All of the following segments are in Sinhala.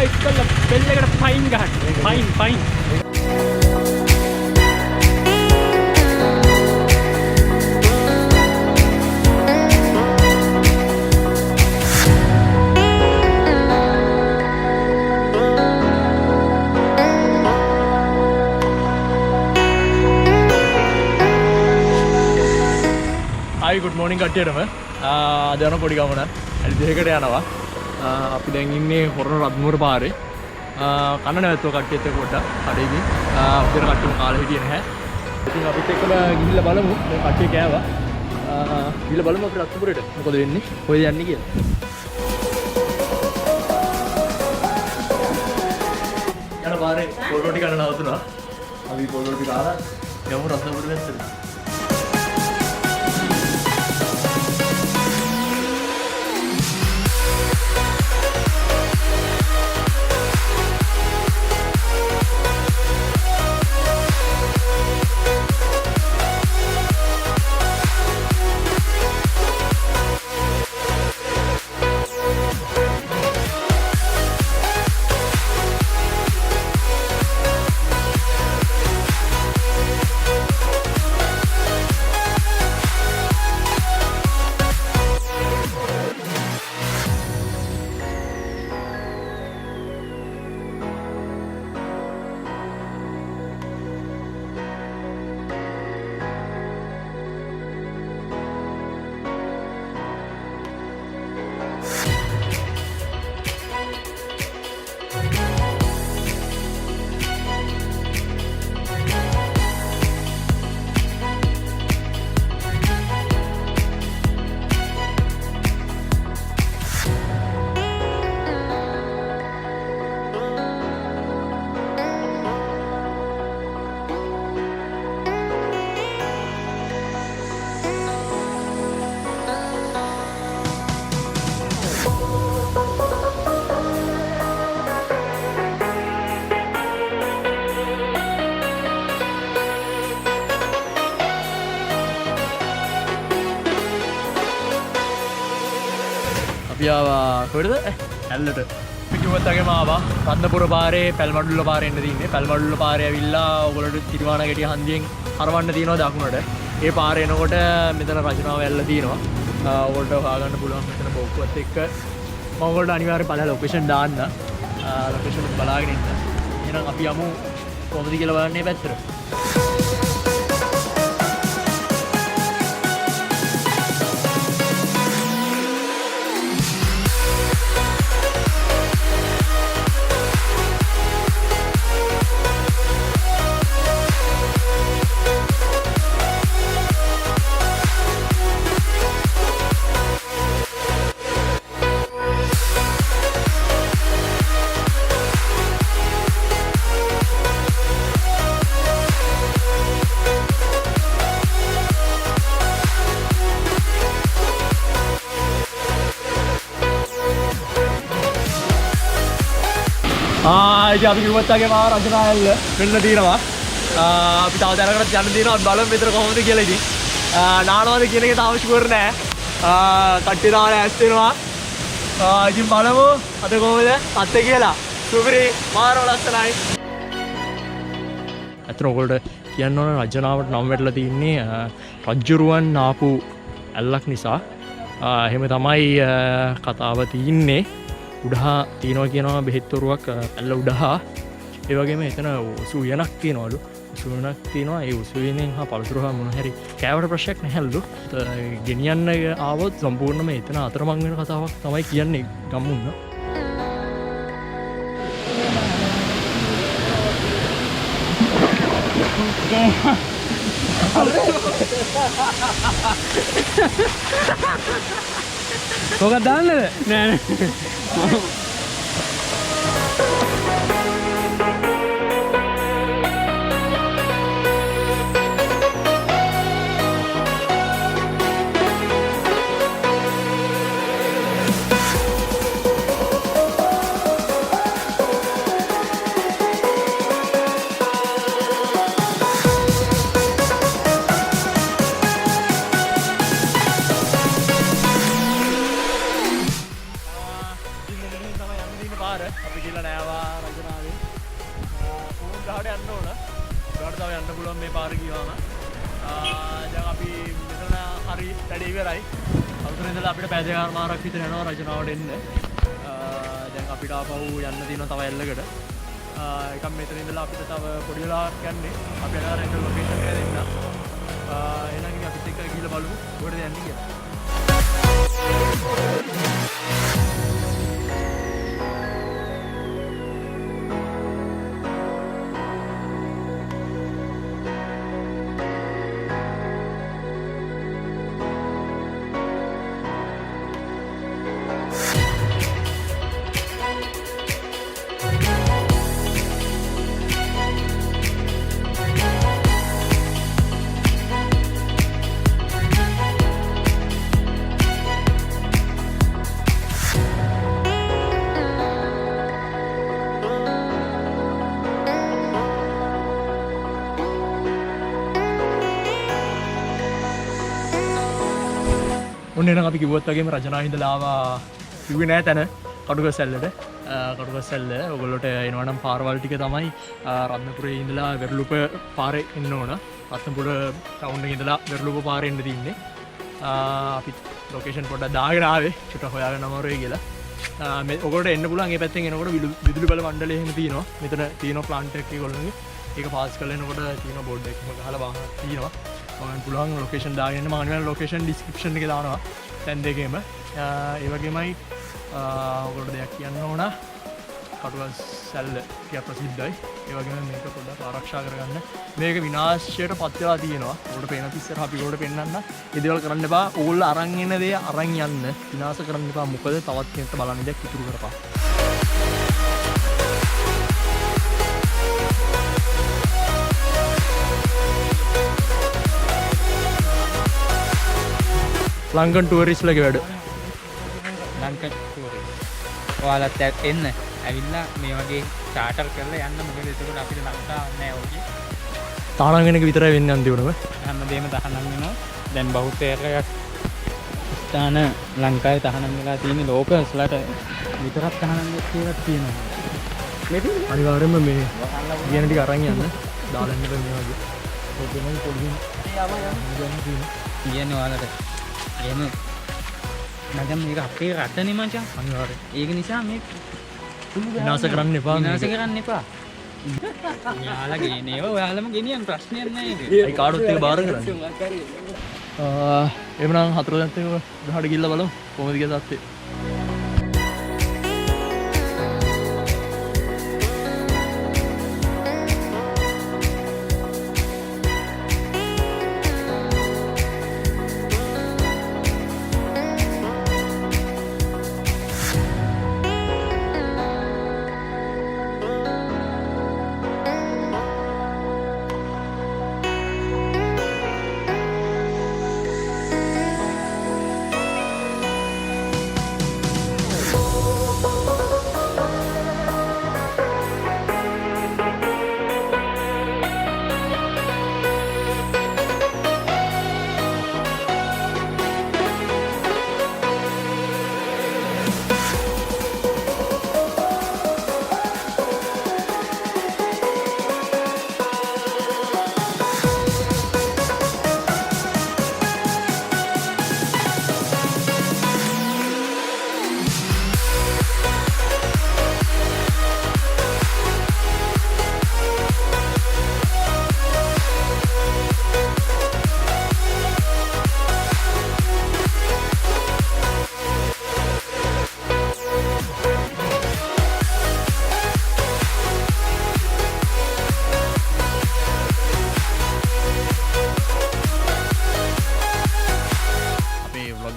සබ්ස්ක්‍රයිබ් කරලා බෙල් එකට ෆයින් ගහන්න. ෆයින්. Good morning කට්ටියටම. අද යන පොඩි ගමන. අලි දෙකකට යනවා. අපි දැන් ඉන්නේ හොරණ රත්නපුර පාරේ. කන්න නැවතුව කට්ටියත් එක්ක පොඩ්ඩක් කඩේකින්. උදේට කට්ටියම කාලා හිටියේ නැහැ. ඉතින් අපිත් එක්කම ගිහිල්ලා බලමු. දැන් කට්ටිය කෑවා. ගිහිල්ලා බලමු අපි රත්නපුරේට මොකද වෙන්නේ? කොහෙද යන්නේ කියලා. යන පාරේ පොල් රොටි කන්න නවතුණා. අපි පොල් රොටි කාලා යමු රත්නපුර වැස්සට. කොහෙද? ඇල්ලට. අපි කිව්වත් වගේම ආවා. රත්නපුර පාරේ පැල්මඩුල්ල පාරේ එන්න තින්නේ. පැල්මඩුල්ල පාරේ ඇවිල්ලා ඔයගොල්ලෝ තිරුවානා ගෙඩිය හන්දියෙන් හරවන්න තියෙනවා දකුණට. ඒ පාරේ එනකොට මෙතන රජනාව ඇල්ල තියෙනවා. ඔයගොල්ලෝ හොයාගන්න පුළුවන් මෙතන බෝක්කුවත් එක්ක. මම ඔයගොල්ලෝ අනිවාර්යයෙන් බලලා ලොකේෂන් දාන්න. ලොකේෂන් එක බලාගෙන ඉන්න. එහෙනම් අපි යමු කොහොමද කියලා බලන්න මේ පැත්තට. ඉතින් අපි කිව්වත් වගේම රජනාව ඇල්ල වෙන්න තියෙනවා. අපි තව දැනකට යන්න තියෙනවා. බලමු මෙතන කොහොමද කියලා ඉතින්. නානවද කියන එක තාම ෂුවර් නෑ. කට්ටිය දාලා ඇස් වෙනවා. ඉතින් බලමු අද කොහොමද අත්ත කියලා. සුපිරි මාරව ලස්සනයි. අතන ඔයගොල්ලෝ කියන්න ඕන රජනාවට නම් වැටලා තින්නේ රජ්ජුරුවන් ආපු ඇල්ලක් නිසා. එහෙම තමයි කතාව තින්නේ. උඩහා තියනවා කියනවා බෙහෙත්වරුවක් ඇල්ල උඩහා. ඒ වගේම එතන උසු උයනක් තියනවලු. උසු උයනක් තියෙනවා. ඒ උසු උයනෙන් හා පළතුරු හා මොන හරි කෑවට ප්‍රශ්නයක් නැහැලු. ගෙනියන්න ආවොත් සම්පූර්ණයෙන්ම එතන අතරමං වෙන කතාවක් තමයි කියන්නේ ගම්මුන්න. කොහොමද දාන්නද? නෑ නෑ. පාර අපි කියලා නෑවා රජනාවේ උන් ගහට යන්න ඕන. ගහට තව යන්න පුළුවන් මේ පාර ගියාම. දැන් අපි මෙතන හරි වැඩි ඉවරයි. අලුතෙන් ඉඳලා අපිට පැය දෙකමාරක් විතර යනවා රජනාවට එන්න. දැන් අපිට ආපහු යන්න තියෙනවා තව එල්ලකට. එකක් මෙතන ඉඳලා අපිට තව පොඩි වෙලාවක් යන්නේ. අපි යනවා රෙන්ටල් ලොකේෂන් එක දෙන්න. එහෙනම් ඉතින් අපිත් එක්ක ගිහලා බලමු කොහෙද යන්නේ කියලා. ඔන්න එනම් අපි කිව්වත් වගේම රජනාව ඉඳලා ආවා කිව්වේ නෑ තැන කටුගස් සැල්ලට. කටුගස් සැල්ල ඔයගොල්ලෝට එනවා නම් පාරවල් ටික තමයි රත්නපුරේ ඉඳලා වෙරළුප පාරේ එන්න ඕන. රත්නපුර ටවුන් එකේ ඉඳලා වෙරළුප පාරේ එන්න තින්නේ. අපි ලොකේෂන් පොඩ්ඩක් දාගෙන ආවේ චුට්ටක් හොයාගන්න අමාරුයි කියලා. මේ ඔයගොල්ලෝට එන්න පුළුවන් මේ පැත්තෙන් එනකොට විදුලි බල මණ්ඩලය එහෙම තියෙනවා. මෙතන තියෙනවා ප්ලාන්ට් එකක් ඒගොල්ලෝගේ. ඒක පාස් කරලා එනකොට තියෙනවා බෝඩ් එකක් ගහලා වාහන තියෙනවා. ඔයන් පුළුවන් ලොකේෂන් දාගෙන එන්න. මම අනිවාර්යෙන් ලොකේෂන් ඩිස්ක්‍රිප්ෂන් එකේ දානවා. දැන් දෙකේම ඒ වගේමයි ඔයගොල්ලෝ දෙයක් කියන්න ඕන. කටුගස් සැල්ල කිය ප්‍රසිද්ධයි. ඒ වගේම මේක පොඩ්ඩක් ආරක්ෂා කරගන්න. මේක විනාශයට පත් වෙලා තියෙනවා. ඔයාලට පේන තිස්සර අපි ඔයාලට පෙන්නන්න. ඒ දේවල් කරන්න එපා. ඕගොල්ලෝ අරන් එන දේ අරන් යන්න. විනාශ කරන්න එපා. මොකද තවත් කෙනෙක්ට බලන්න දෙයක් ඉතුරු කරපන්. ලංකන් ටුවරිස්ට්ලගේ වැඩ. Lankan tourist. ඔයාලත් එන්න. ඇවිල්ලා මේ වගේ චාටර් කරලා යන්න. මොකද එතකොට අපිට ලංකාව නැහැ ඕකේ. තහනම් වෙන එක විතරයි වෙන්නේ අන්තිමටම. හැමදේම තහනම් වෙනවා. දැන් බෞද්ධයක් ස්ථාන ලංකාවේ තහනම් වෙලා තියෙන ලෝකස්ලට විතරක් තහනම් වෙලා තියෙනවා. මේක අනිවාර්යයෙන්ම මේ කියන ටික අරන් යන්න. දාලා ඉන්න මේ වගේ. ඔතනම පොඩි කියන්නේ ඔයාලට. එහෙම මචං මේක අපේ රටනේ මචං. අනිවාර්යයෙන්. ඒක නිසා මේ විනාශ කරන්න එපා. විනාශ කරන්න එපා. ඔයාලා ගේනේව ඔයාලම ගෙනියන්න ප්‍රශ්නයක් නැහැ ඒක. ඒ කාඩුත් එක බාර කරන්න. එමනම් හතර දැන් එක ගහට ගිහිල්ලා බලමු කොහොමද කියලා තත්ත්වය.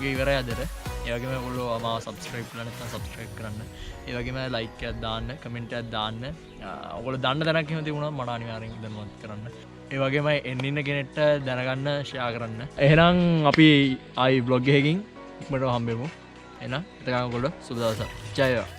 ඉවරයි අදට. ඒ වගේම ඔයගොල්ලෝ මාව සබ්ස්ක්‍රයිබ් කරලා නැත්නම් සබ්ස්ක්‍රයිබ් කරන්න. ඒ වගේම ලයික් එකක් දාන්න, කමෙන්ට් එකක් දාන්න. ඔයගොල්ලෝ දන්න දැනක් එහෙම තිබුණා මට අනිවාර්යෙන් දැනුවත් කරන්න. ඒ වගේම එන්න ඉන්න කෙනෙක්ට දැනගන්න ෂෙයා කරන්න. එහෙනම් අපි ආයි බ්ලොග් එකකින් ඉක්මනට හම්බෙමු. එහෙනම් එතකන් ඔයගොල්ලෝ සුබ දවසක්. ජය වේවා.